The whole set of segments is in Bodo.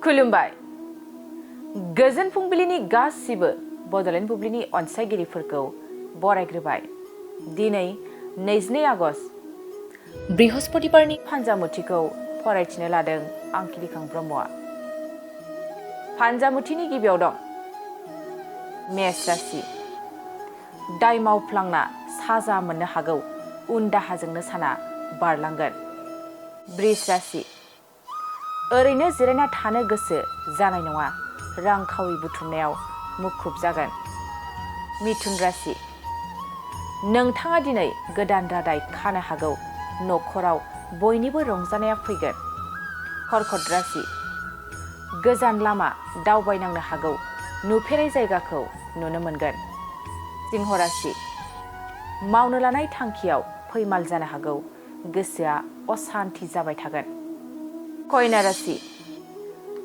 खुलुमबाय गोजोन फुंबिलिनि गासिबो बड'लेण्ड बुब्लिनि अनसायगिरिफोरखौ बरायग्रोबाय। दिनै 22 आगस्ट बृहस्पतिबारनि फान्जामुथिखौ फरायथिनो लादों आं किरिखां ब्रह्मआ। फान्जामुथिनि गिबियाव दं मेष राशि। दाय मावफ्लांना साजा मोननो हागौ, उन दाहाजोंनो साना बारलांगोन। बृष राशि। ओरैनो जिरायना थानो गोसो जानाय नङा, रांखावरि बुथुमनायाव मुखुब जागोन। मिथुन राशि। नोंथाङा दिनै गोदान रादाय खानो हागौ, न'खराव बयनिबो रंजानाया फैगोन। कर्कट राशि। गोजान लामा दावबायनांनो हागौ, नुफेरै जायगाखौ नुनो मोनगोन। सिंह राशि। मावनो लानाय थांखियाव फैमाल जानो हागौ, गोसोआ असान्थि जाबाय थागोन। कन्या राशि।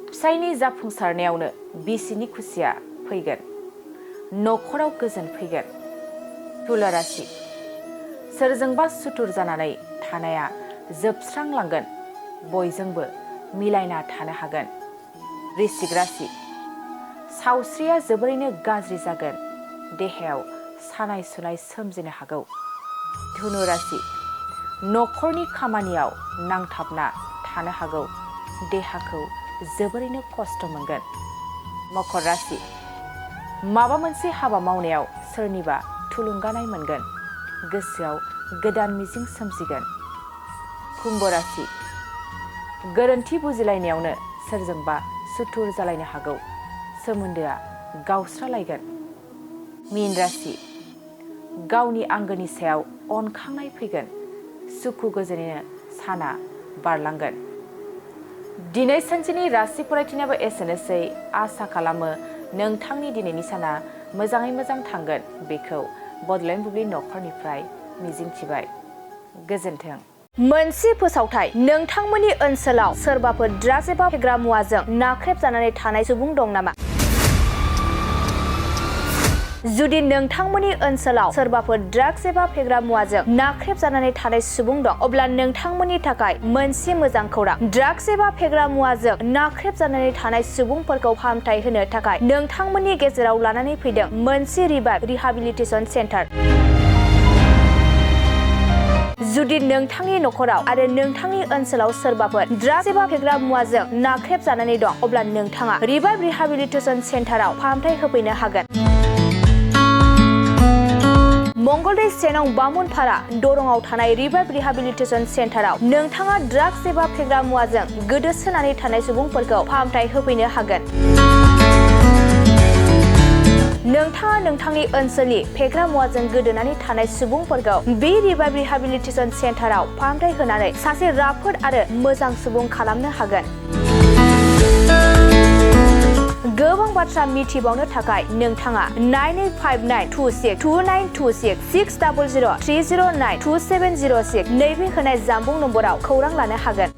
फिसायनि जाफुंसारनायावनो बिसिनि खुसिया फैगोन, न'खराव गोजोन फैगोन। तुला राशि। सोरजोंबा सुथुर जानानै थानाया जोबस्रांलांगोन, बयजोंबो मिलायना थानो हागोन। वृश्चिक राशि। सावस्रिया जोबोरैनो गाज्रि जागोन, देहायाव सानाय सुनाय सोमजिनो हागौ। धनु राशि। न'खरनि खामानियाव नांथाबना थानो हागौ, देहाखौ जोबोरैनो खस्थ' मोनगोन। मकर राशि। माबा मोनसे हाबा मावनायाव सोरनिबा थुलुंगानाय मोनगोन, गोसोआव गोदान मिजिं सोमजिगोन। कुम्भ राशि। गोरोन्थि बुजिलायनायावनो सोरजोंबा सुथुर जालायनो हागौ, सोमोन्दोआ गावस्रालायगोन। मीन राशि। गावनि आंगोनि सायाव अनखांनाय फैगोन, सुखु गोजोनैनो साना बारलांगोन। दिनै सानसेनि राशि फरायथिनायाबो एसेनोसै। आसा खालामो नोंथांनि दिनैनि साना मोजाङै मोजां थांगोन, बेखौ बड'लेण्ड बुब्लि न'खरनिफ्राय मिजिंथिबाय। गोजोन्थों। मोनसे फोसावथाय। नोंथांमोननि ओनसोलाव सोरबाफोर ड्राग्स एबा फेग्रा मुवाजों नाख्रेबजानानै थानाय सुबुं दं नामा? जुदि नोंथांमोननि ओनसोलाव सोरबाफोर ड्राग्स एबा फेग्रा मुवाजों नाख्रेबजानानै थानाय सुबुं दं, अब्ला नोंथांमोननि थाखाय मोनसे मोजां खौरां। ड्राग्स एबा फेग्रा मुवाजों नाख्रेबजानानै थानाय सुबुंफोरखौ फाहामथाय होनो थाखाय नोंथांमोननि गेजेराव लानानै फैदों मोनसे रिभाइभ रिहाबिलिटेसन सेन्टार। जुदि नोंथांनि न'खराव आरो नोंथांनि ओनसोलाव सोरबाफोर ड्राग्स एबा फेग्रा मुवाजों नाख्रेबजानानै दं, अब्ला नोंथाङा रिभाइभ रिहाबिलिटेसन सेन्टाराव फाहामथाय होफैनो हागोन। मंगलदै 1 नं बामुनपारा दरंआव थानाय रिभाइभ रिहाबिलिटेसन सेन्टाराव नोंथाङा ड्राग्स एबा फेग्रा मुवाजों गोदोसोनानै थानाय सुबुंफोरखौ फाहामथाय होफैनो हागोन। नोंथाङा नोंथांनि ओनसोलनि फेग्रा मुवाजों गोदोनानै थानाय सुबुंफोरखौ बे रिभाइभ रिहाबिलिटेसन सेन्टाराव फाहामथाय होनानै सासे राफोद आरो मोजां सुबुं खालामनो हागोन। गोबां बाथ्रा मिथिबावनो थाखाय नोंथाङा 9859262926 60030927006 नैबे होनाय जानबुं नम्बराव खौरां लानो हागोन।